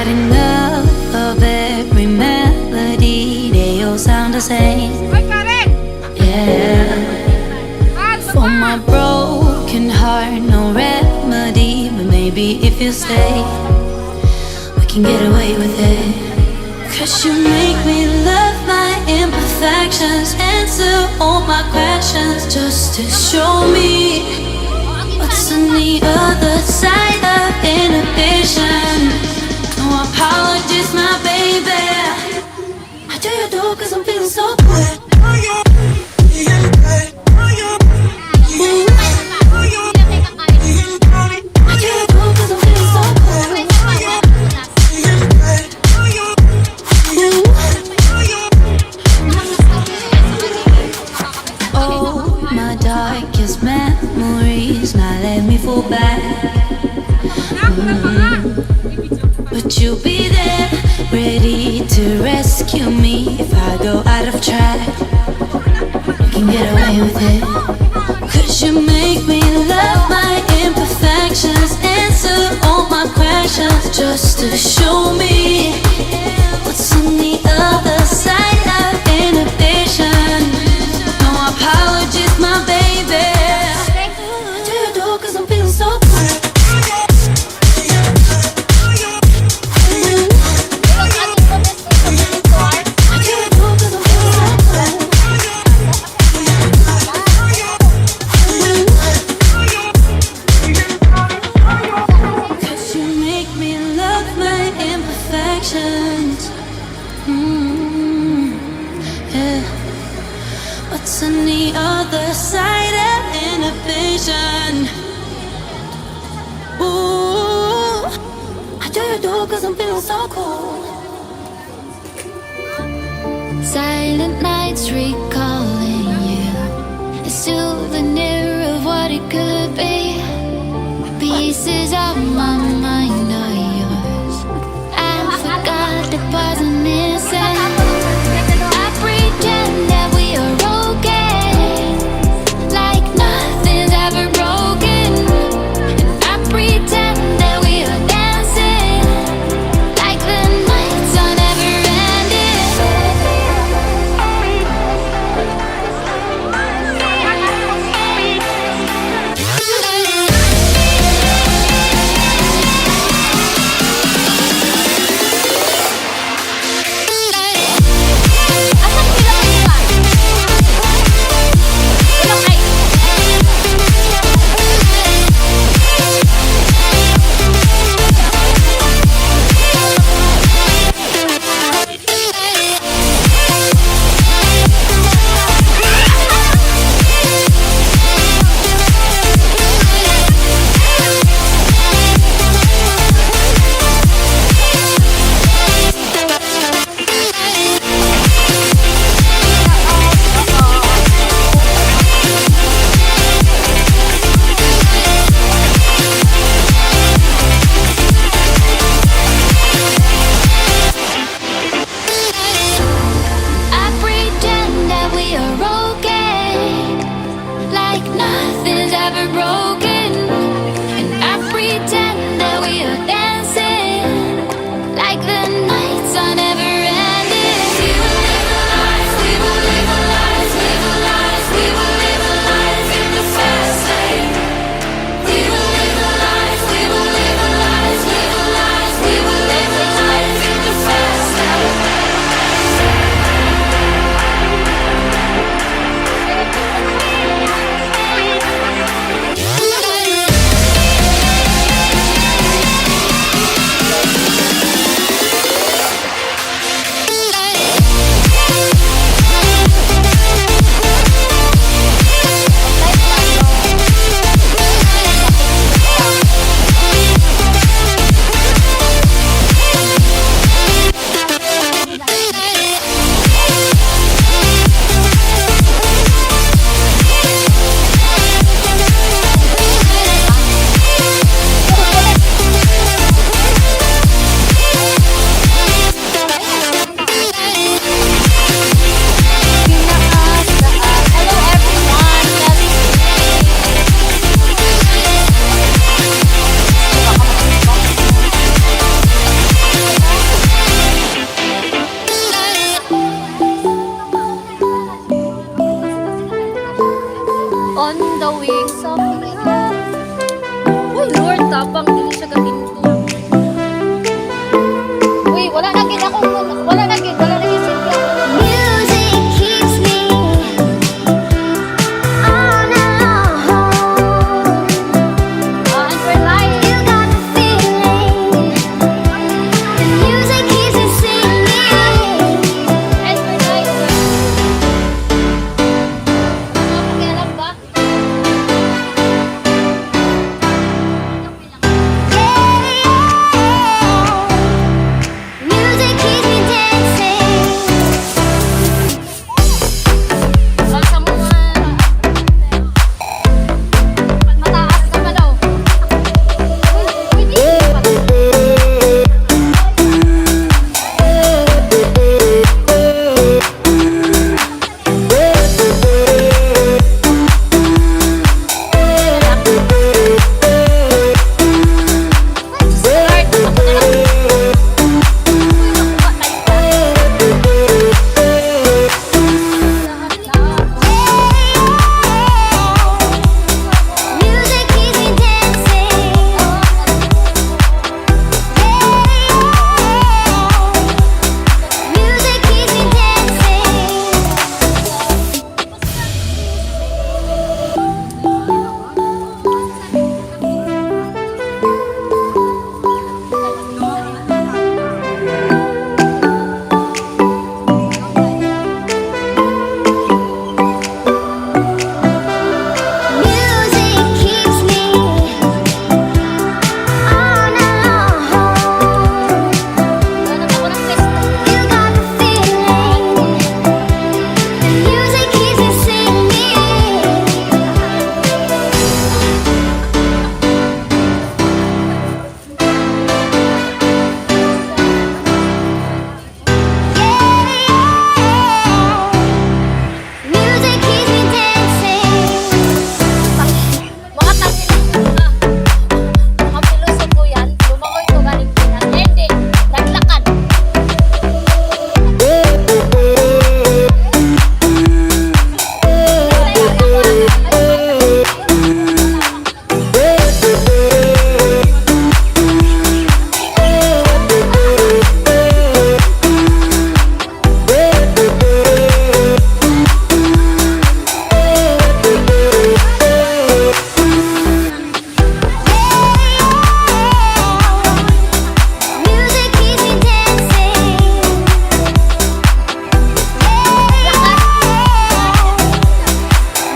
had enough of every melody. They all sound the same. Yeah. For my broken heart, no remedy. But maybe if you stay, we can get away with it. 'Cause you make me love my imperfections, answer all my questions, just to show me what's on the other side of inhibition. No apologies, my baby. I do you do 'cause I'm feeling so good. Memories now let me fall back. But you'll be there, ready to rescue me if I go out of track. You can get away with it. 'Cause you make me love my imperfections, answer all my questions, just to show me what's on the other side of inhibition. No apologies, my baby. What's on the other side of inhibition? Ooh, I do you do 'cause I'm feeling so cool. Silent nights recalling you, a souvenir of what it could be. Pieces of my mind are yours. I forgot the parts I'm missing. I pretend that we are okay, like nothing's ever broken. And I pretend that we are dancing, like the nights are never ending. drawing sa uy, Lord, tapang dili siya kahinto. Uy, wala na gid ako. Wala na gid Cynthia. Music keeps me on alone. And we're live. You got the feeling. The music keeps me singing. And we're live. Mga pakialam ba? Music keeps me dancing. Wala sa mga mataas ka pa daw. Uy, di pa. Music keeps me dancing. Music keeps me dancing. Music keeps me on alone. You got the feeling. The music keeps me singing. Music keeps me dancing. Mga mga pilosopo yan, lumangoy ko galing Pinas. Hindi, naglakad. Music keeps me dancing.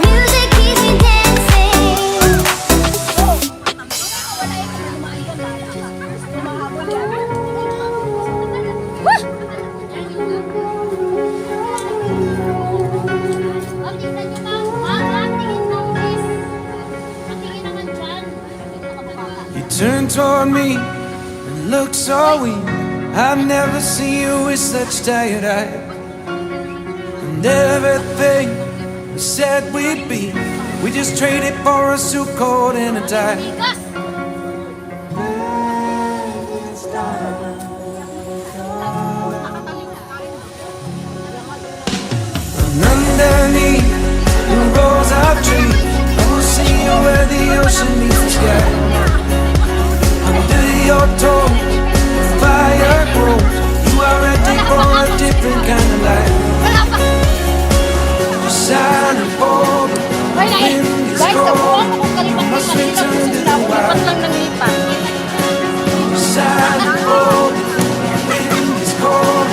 Music keeps me dancing. You turned toward me and looked so weak. I've never seen you with such tired eyes. And everything we said we'd be, we just traded for a suit coat and a tie. And underneath the rows of trees, I will see you where the ocean meets the sky. Under your toes, the fire grows. You are ready for a different kind of life. You're silent for the wind is cold. You must return to the wild. You're silent for the wind is cold.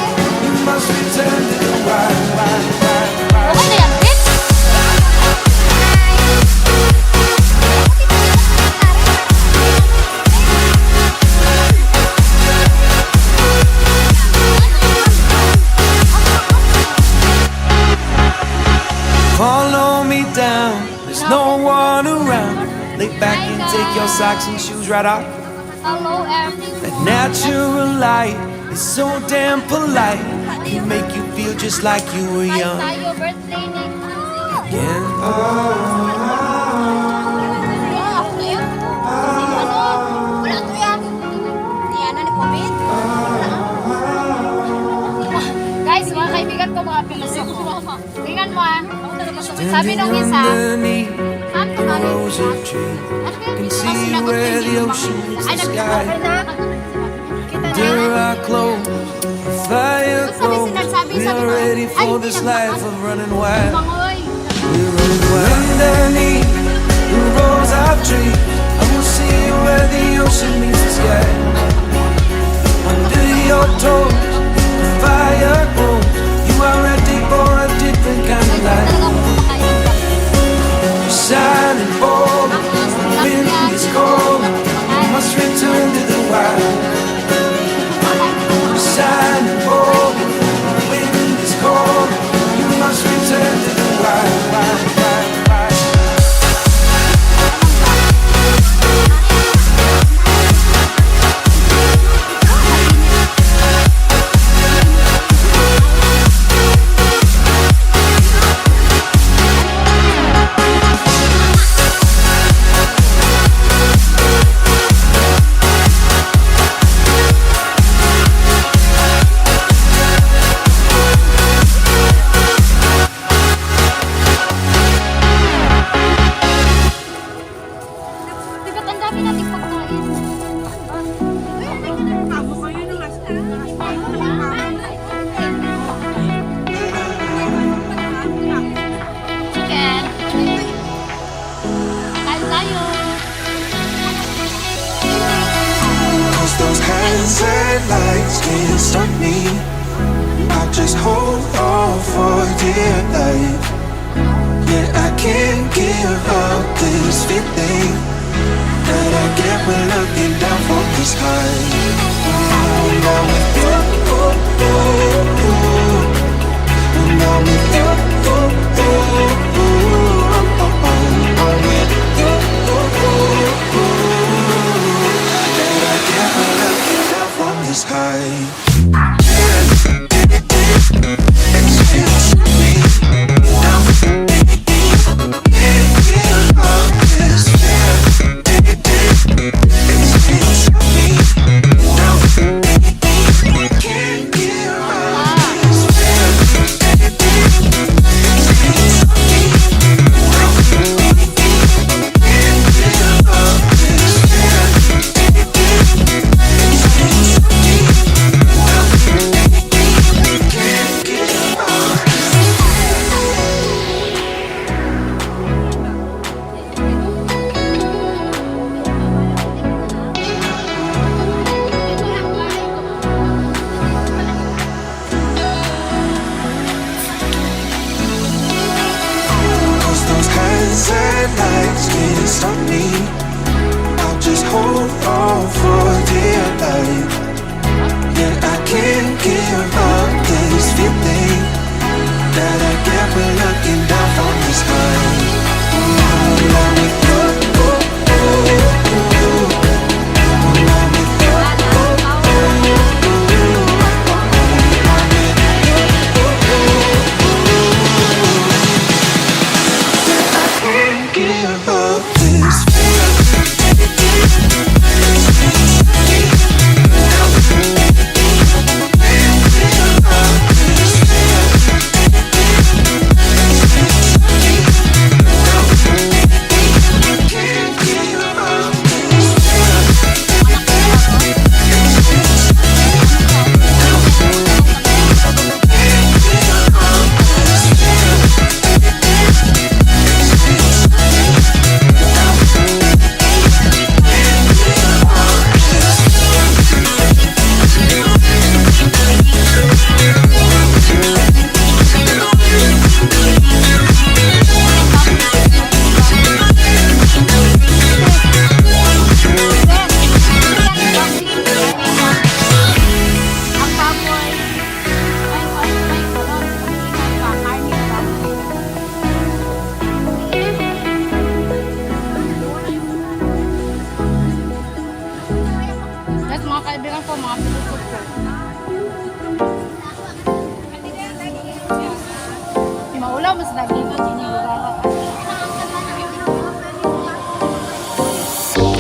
You must return to the wild, wild, wild, wild. Follow me down, there's no one around. Lay back and take your socks and shoes right off. Hello, everyone. That natural light is so damn polite. Can make you feel just like you were young Tayo birthday ni again. Wala to yan. Yan na ni COVID. Guys, mga kaibigan ko, mga pilosopo. Tingnan mo ah. Sabi nung isa, Underneath saan ko the rose of dreams. Can see where the ocean meets the sky. Under our clothes, the fire glows. We are ready for this life of running wild. We're running wild. Underneath the rose of dreams, I will see where the ocean meets the sky. Under your toes, the fire glows. You are ready for a different kind of life. Shining bold, the wind is cold. You must return to the wild. Shining bold, the wind is cold. You must return to the wild, wild, wild, wild. Diba't ang dami nating pagkain. Chicken. Kain tayo. Cause those hands and lights can't stop me. I just hold on for dear life. Yeah, I can't give up this feeling that I get when looking down from this high. Now with you, now with you, that I get when looking down from this high. Lights can't stop me. I'll just hold on for dear life. Yeah, I can't give up this feeling that I get when looking down from the sky. Now with you, now with you, give up this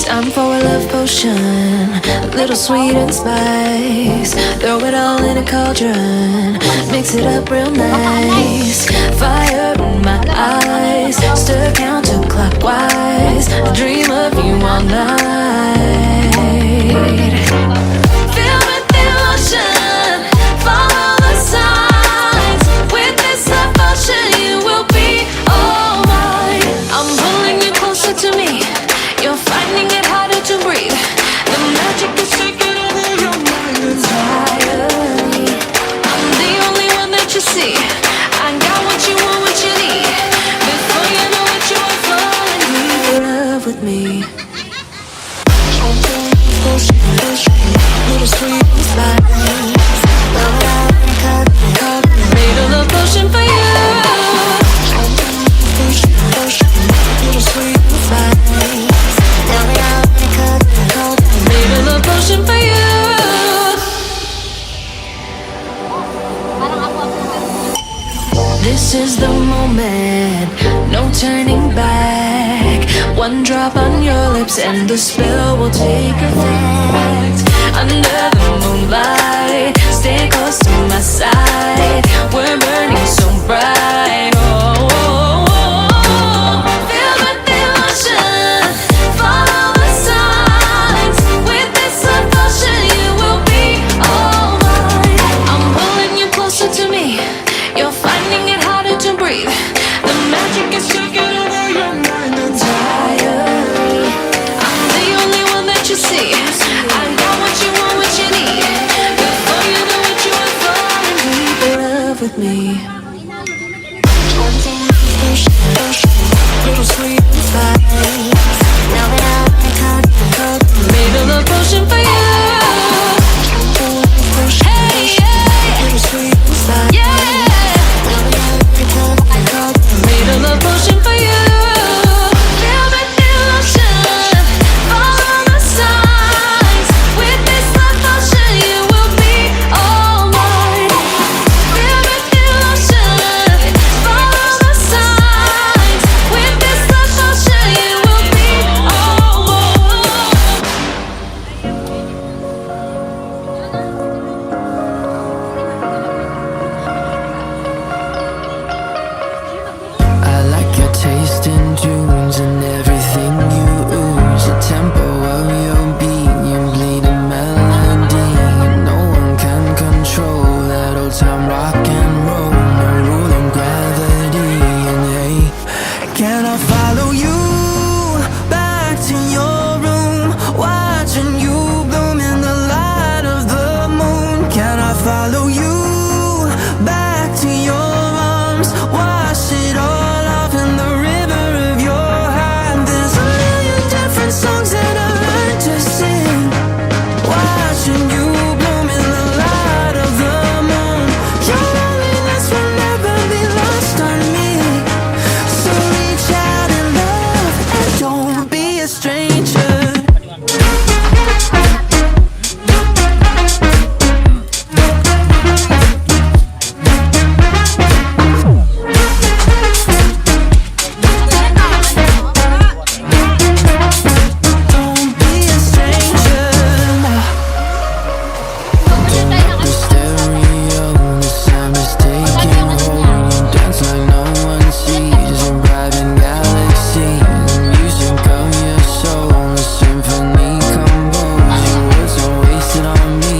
Time for a love potion, a little sweet and spice. Throw it all in a cauldron, mix it up real nice. Fire in my eyes, stir counterclockwise. dream of you all night. Feel with the ocean, follow the signs. With this devotion, you will be all mine. I'm pulling you closer to me. You're finding it harder to breathe. The magic is taking over your mind entirely. I'm the only one that you see. I got what you want, what you need. Before you know it, you are falling deep in love with me. Little sweet slide. Made a love potion for you. Little sweet slide. Made a love potion for you. This is the moment, no turning back. One drop on your lips and the spell will take effect. Under the moonlight, stay close to my side. We're burning so bright. Oh, oh, oh. Feel the devotion, follow the signs. With this devotion, you will be all mine. I'm pulling you closer to me. You're finding it harder to breathe. The magic is taking over your mind entirely. I'm the only one that you see. I got what you want, what you need. Before you know it, you are falling deep in love with me. Little sweet slide. Made a love potion for you. Hey, yeah. Little sweet slide. Yeah. Made a love potion for you. Feel the devotion, follow the signs. With this love potion, you will be all mine. Feel the devotion, follow the signs. With this love potion, you will be all I like your taste in tunes and everything you ooze. The tempo of your beat, you bleed a melody. No one can control that old time rock and roll. No rule of gravity. And hey, can I follow you back to your room, watching you bloom in the light of the moon? Can I follow you back to your arms, wash it all off in the river of your heart? There's a million different songs that I learned to sing, watching you bloom in the light of the moon. Your loneliness will never be lost on me, so reach out and love and don't be a stranger. Don't be a stranger. The stereo, the sound is taking hold. You dance like no one sees. A private galaxy, the music of your soul, a symphony composed. Your words are wasted on me.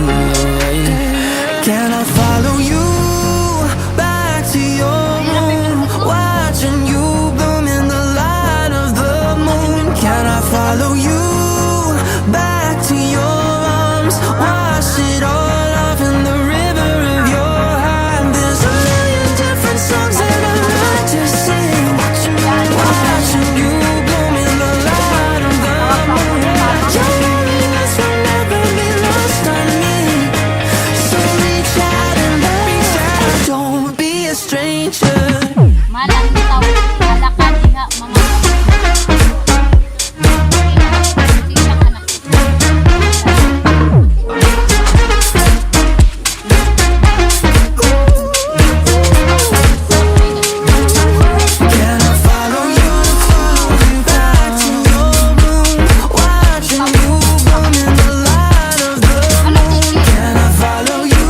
Can I follow you back to your room, watching you bloom in the light of the moon? Can I follow you back to your arms, wash it all off in the river of your heart? There's a million different songs that I like to sing, watching you bloom in the light of the moon. Your loneliness will never be lost on me, so reach out and love, don't be a stranger. Malang bitaw, alakad diha mga isang anak. Can I follow you back to your room, watching you bloom in the light of the moon? Can I follow you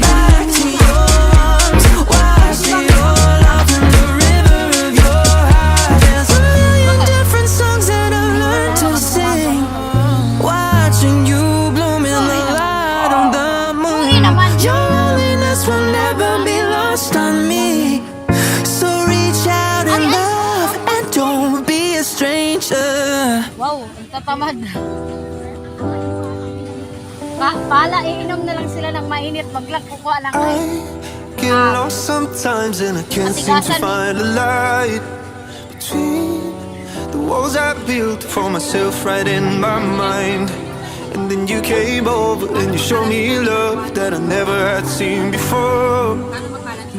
back to your arms, wash it all off in the river of your heart? Tatamad. Pala, iinom na lang sila ng mainit. Kukuha lang. I get lost sometimes and I can't seem to find a light between the walls I built for myself right in my mind. And then you came over and you showed me love that I never had seen before.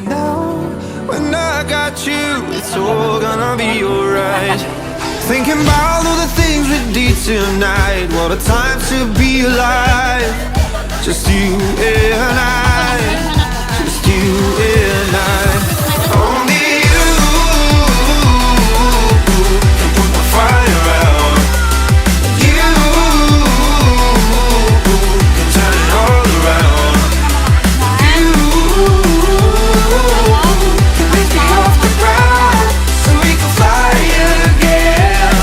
Now, when I got you, it's all gonna be alright. Thinking about all the things we did tonight. What a time to be alive. Just you and I. Just you and I. Only you can put the fire out. You can turn it all around. You can lift me off the ground so we can fly again.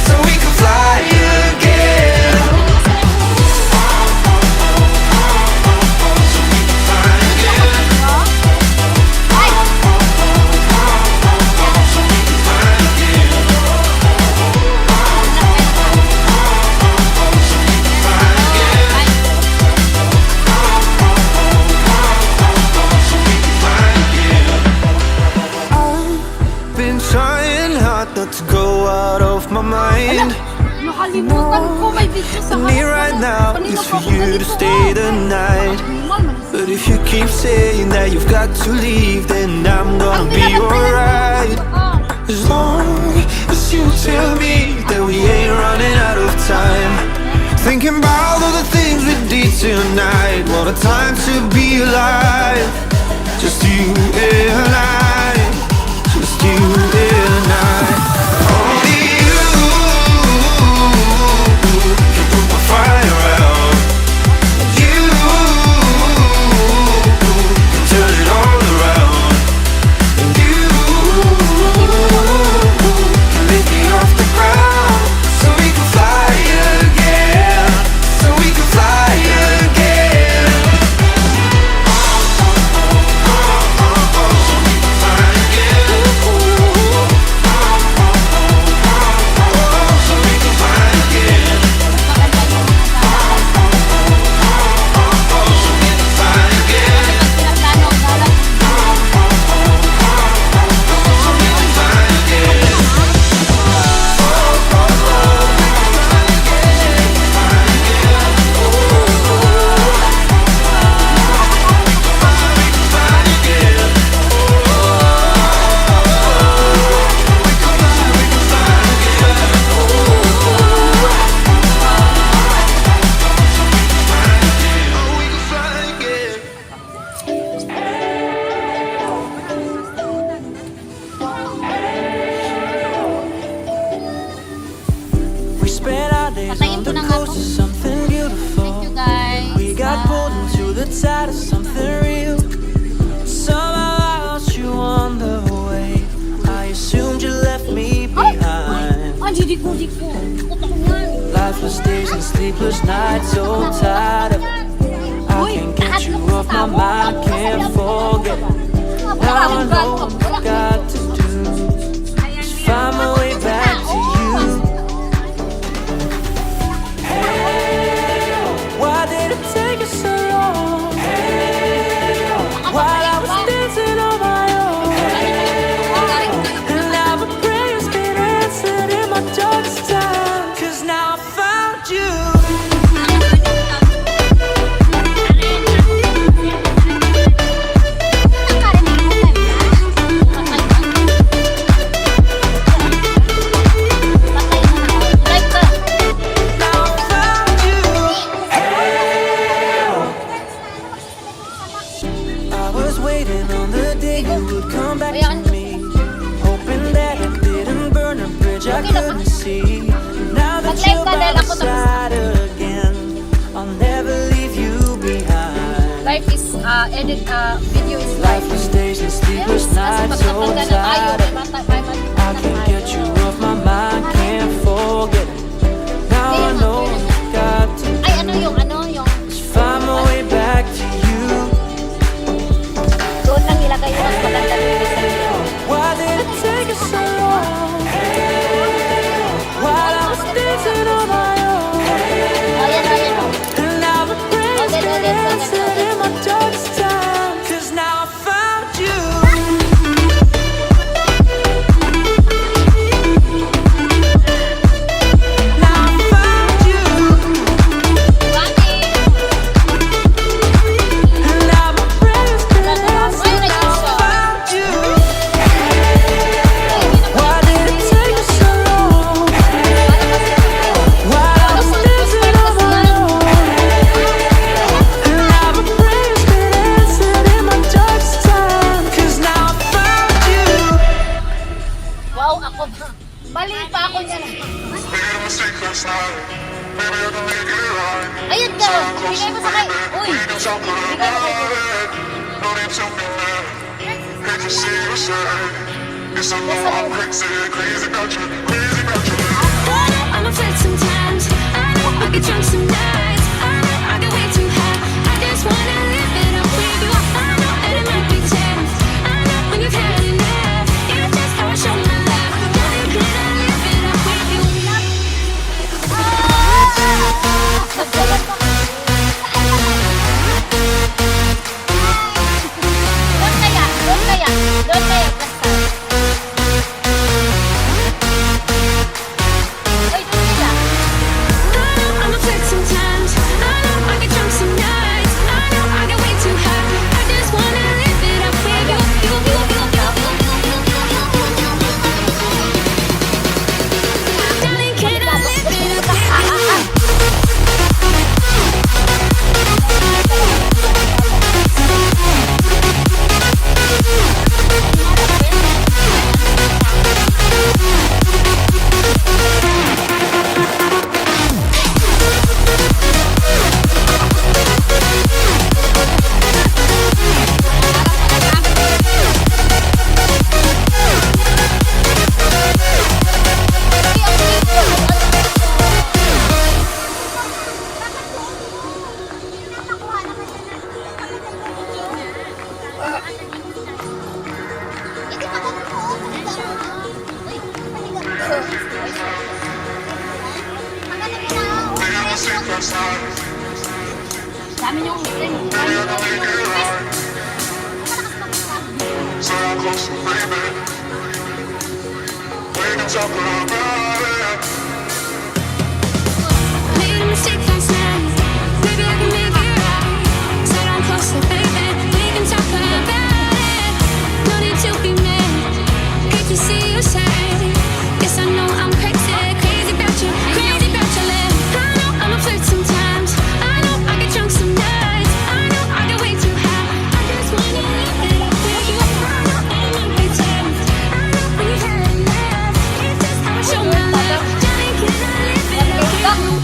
So we can fly again. Been trying hard not to go out of my mind. Nakalimutan ko, may video sa Me right now is for you to stay the night. But if you keep saying that you've got to leave, then I'm gonna be alright. As long as you tell me that we ain't running out of time. Thinking about all the things we did tonight. What a time to be alive. Just you and I. Just you and I. Only you can put the fire out. You can turn it all around. And you can lift me off the ground so we can fly again. So we can fly again. We spent our days Patayin on ko the na nga coast to. of something beautiful. Thank you, guys. We got pulled into the tide of something real. Somehow I lost you on the way. I assumed you left me behind. Ay, di ko. Takot ako yan. Lifeless days and sleepless nights, so tired of it. I can't get you off my mind, can't forget it. Now I know what I've got to do is find my way back to you. Hey, why did it take you so long? Hey, while I was dancing on my own. And now my prayers get answered in my darkest time. 'Cause now I found you. Now I found you. I was waiting on the day you would come back to me, hoping that it didn't burn a bridge I couldn't see. Now that you're by my side again, I'll never leave you behind. Life is video is Lifeless days and sleepless nights, so tired of it. I can't get you off my mind, can't forget it. Now I know what I've got to Ay, ano yung is find my way back to you. doon lang ilagay yung mas maganda dito sa video. Why did it take you so long? While I was dancing on my talk about it. No need to be mad. Hate to see you sad. Yes, I know I'm crazy, crazy about you, crazy about you. I know I'm afraid sometimes. I know I get drunk some nights. I know I get way too high. I just wanna live it up with you. I know that it might be tense. I know when you've had enough. It's just how I show my love. Darling, can I live it up with you? Nagdalag pa. Doon kaya, doon kaya, doon kaya, basta. Ay, doon kaya. I know I'm afraid sometimes. I know I get drunk some nights. I know I get way too high. I just wanna live it up with you. Darling, can I live it up with you? They ever see first time. Dami niyong Baby, I can make it right. So I'm close to baby. We can talk about it. Made a mistake last night. Maybe I can make it right. Sit down closer, baby. We can talk about it. No need to be mad. Great to see you shine. Yes, I know I'm crazy, crazy about you, crazy about your love. I know I'm a flirt sometimes. I know I get drunk some nights. I know I get way too high. I just wanna live it up with you. I know it might be tense. I know when you've had enough. It's just how I show my love. Darling, can I live it up with you?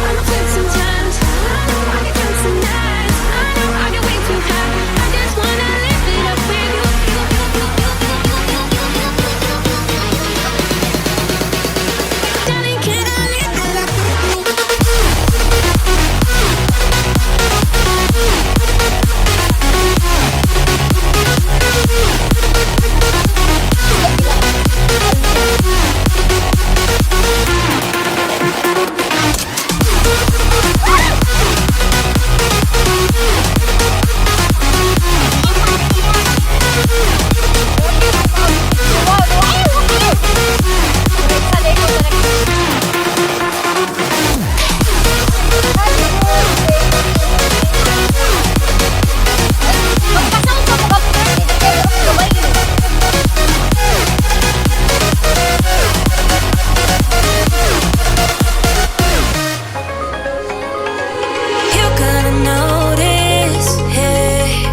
I'm a flirt sometimes. I know I get drunk some nights. I know I get way too high. I just wanna live it up with you. Darling, can I live it up with you? You gotta notice, hey,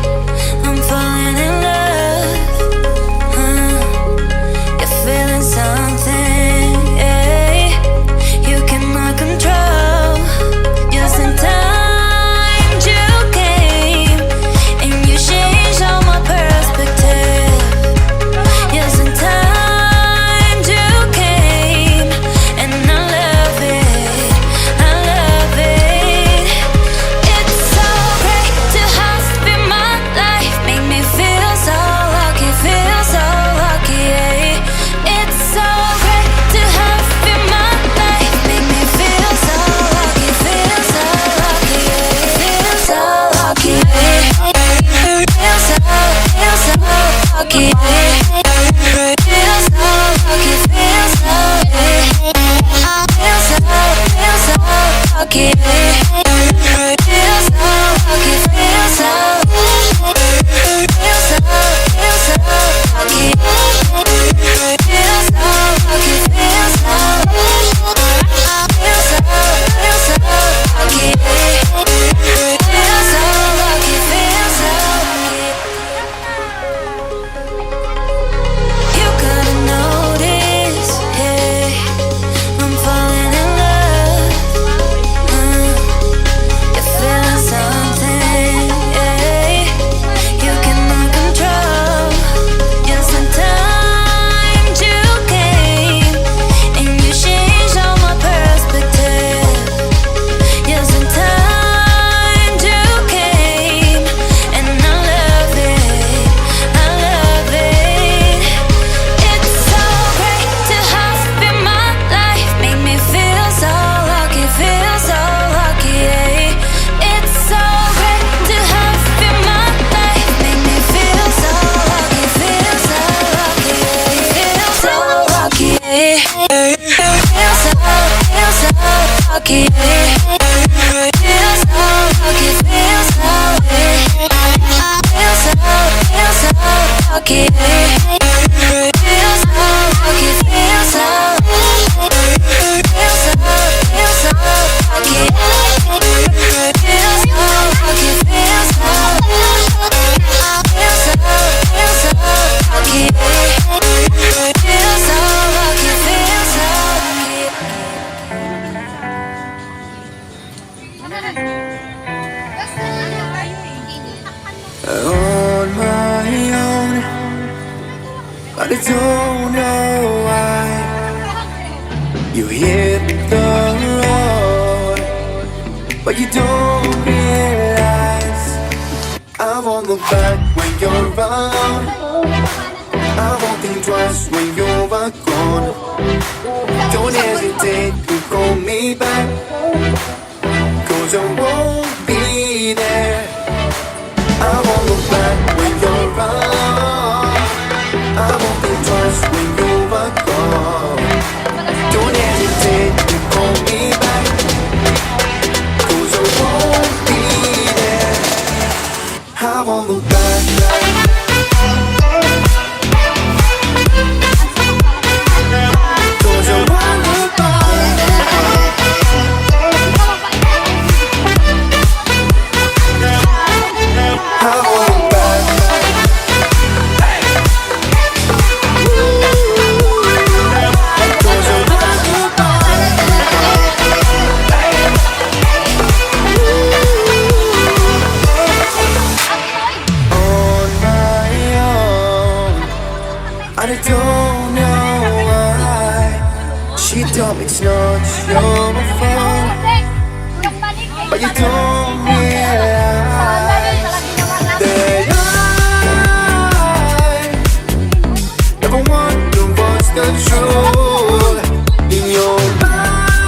I'm falling in love. You're feeling something, hey, you cannot control. Just in time you came, and you changed all my perspective. Just in time you came, and I love it, I love it. It's so great to have you in my life. Make me feel so lucky, yeah. It's so great to have you in my life. Make me feel so lucky, yeah. Feel so lucky, yeah. Feel so lucky, yeah. Feel so lucky, feel so, yeah. Feel so lucky, yeah. Feel so lucky, feel so, feel so lucky. Feel so lucky, feel so, feel so lucky. lucky. Feel so lucky, feel so feel so lucky. Feel so lucky, feel so feel so lucky. Feel so lucky, feel so lucky. Feel so lucky, feel so On my own, but I don't know why you hit the road, but you don't realize I won't look back when you're around. I won't think twice when you're gone. Don't hesitate to call me back, 'cause I won't be there. I won't look back when you're around. I won't think twice when you're gone. Don't hesitate to call me back, 'cause I won't be there. I won't look back. 'Cause I won't look back. I won't look back. 'Cause I won't look back. On my own, and I don't know why. She told me it's not your fault, but you don't realize that I never wonder what's the truth in your mind.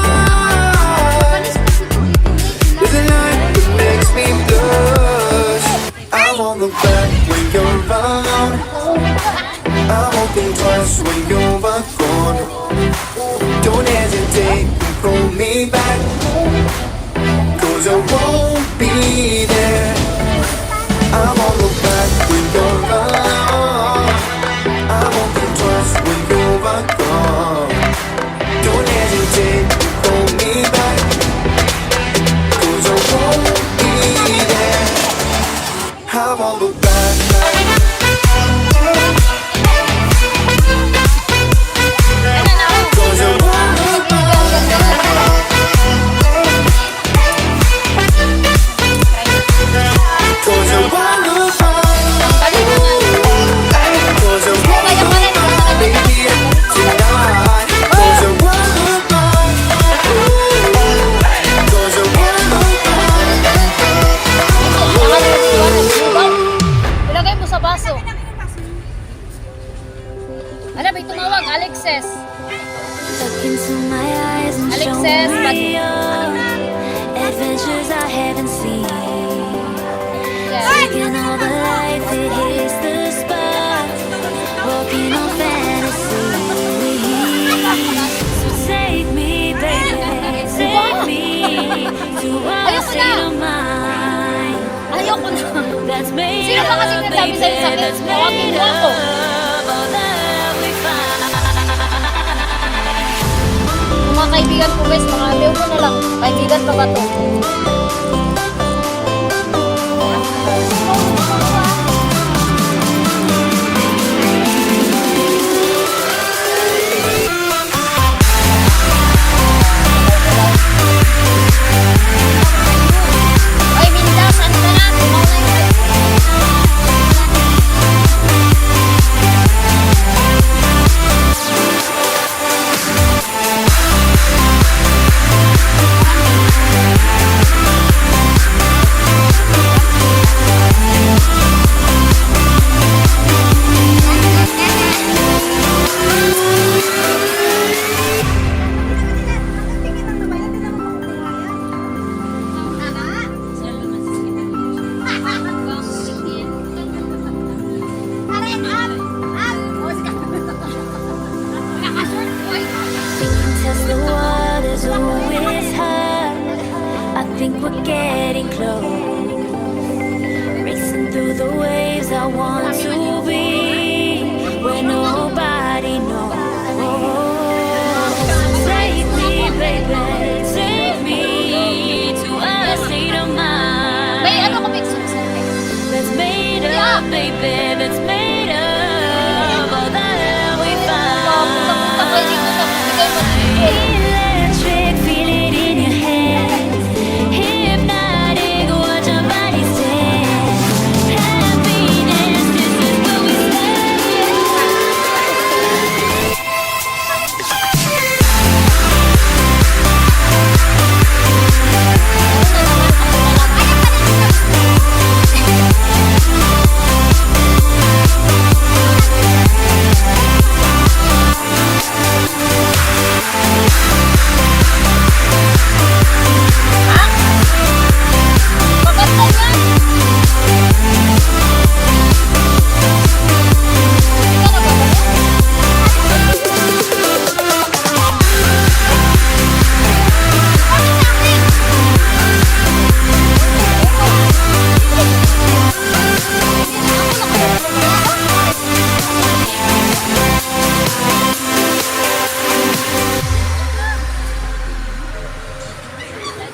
There's a light that makes me blush. I won't look back when you're around. I won't think twice when you're gone. Don't hesitate to call me back, 'cause I won't be there. I won't look back when you're around. I won't think twice when you're gone. Don't hesitate to call me back, 'cause I won't be there. I won't look back. 'Cause I won't look back. 'Cause I won't look back. 'Cause I won't look back, baby, tonight. 'Cause I won't look back. 'Cause I won't look back. Ilagay mo sa baso. Ano ba tumawag? Alexis. Look into my eyes and show Alexis, me adventures I haven't seen. Taking all the life, it hits the spot. Walking on fantasy. So take me, baby, take me to a state of mind Ayoko na. that's made Sino ba kasi up, nagsabi baby, sa'yo sakit? that's Tawagin made mo ako. up of love we find. Mga kaibigan ko guys, mga aliw ko na lang. Kaibigan pa ba to? Ay, Minda, saan ka na? baby, that's made of all the love we find. Electric, feel it in your head. Hypnotic, watch our bodies dance. Happiness, this is what we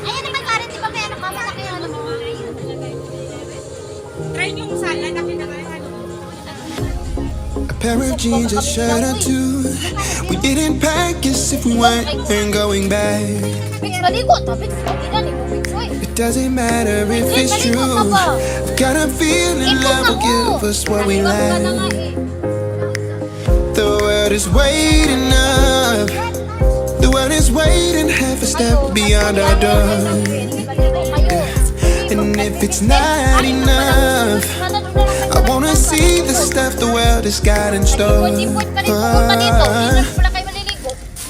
Ayan naman, Karen, di ba may anak ka? Malaki yung ano mo. Try yung salad na kinakain. A pair of jeans, a shirt or two. We didn't pack as if we weren't going back. Fix ka likot, ha? Fix ka. Hindi na, fix ko eh. It doesn't matter if it's true. I've got a feeling love will give us what we Naliwag ka na nga lack. eh. The world is waiting up. The world is waiting half a step beyond our door. And if it's not enough, I wanna see the stuff the world has got in store.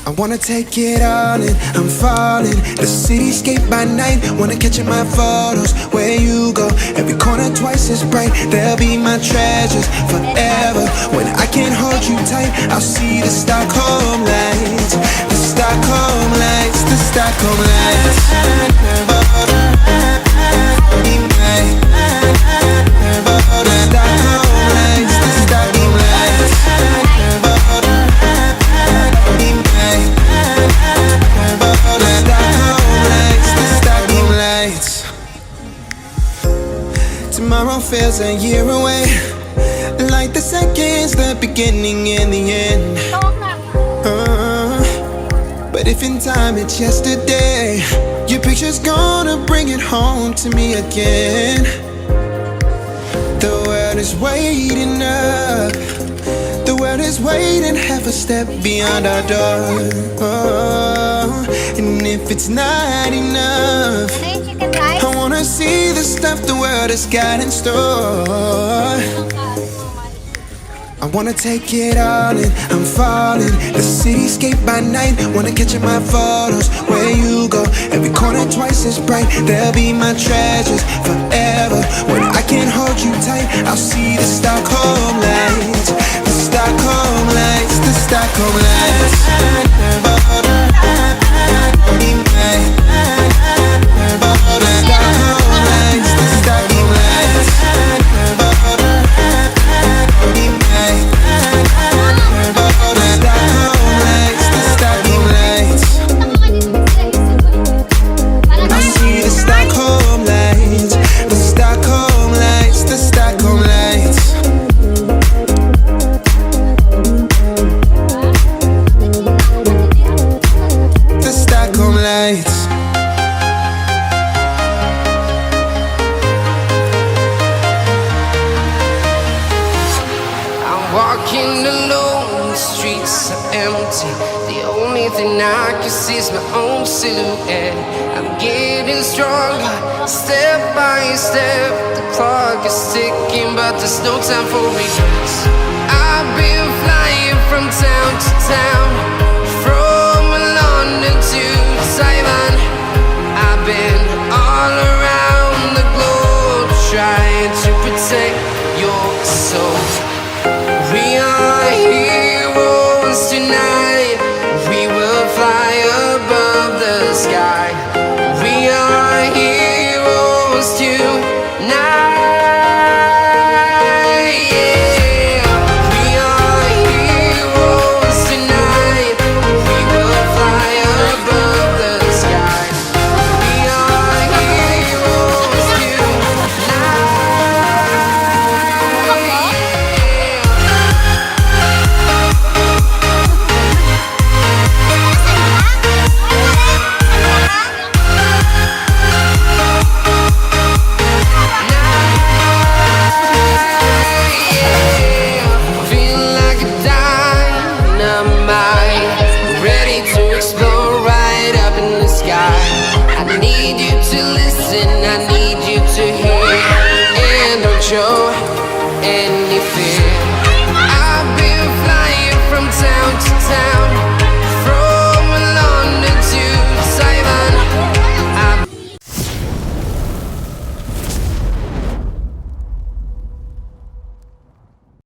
I wanna take it all in, I'm falling. The cityscape by night, wanna catch in my photos. Where you go, every corner twice as bright. They'll be my treasures forever. When I can't hold you tight, I'll see the Stockholm lights. The Stockholm lights, the Stockholm lights. Tomorrow feels a year away, like the seconds, the beginning and the end. But if in time it's yesterday, your picture's gonna bring it home to me again. The world is waiting up. The world is waiting half a step beyond our door. And if it's not enough, Ano yung chicken rice? I wanna see the stuff the world has got in store. I wanna take it all in, I'm falling. The cityscape by night, wanna catch in my photos. Where you go, every corner twice as bright. They'll be my treasures forever. When I can't hold you tight, I'll see the Stockholm lights. The Stockholm lights, the Stockholm lights. Walking alone, the streets are empty. The only thing I can see is my own silhouette. I'm getting stronger, step by step. The clock is ticking, but there's no time for regrets. I've been flying from town to town,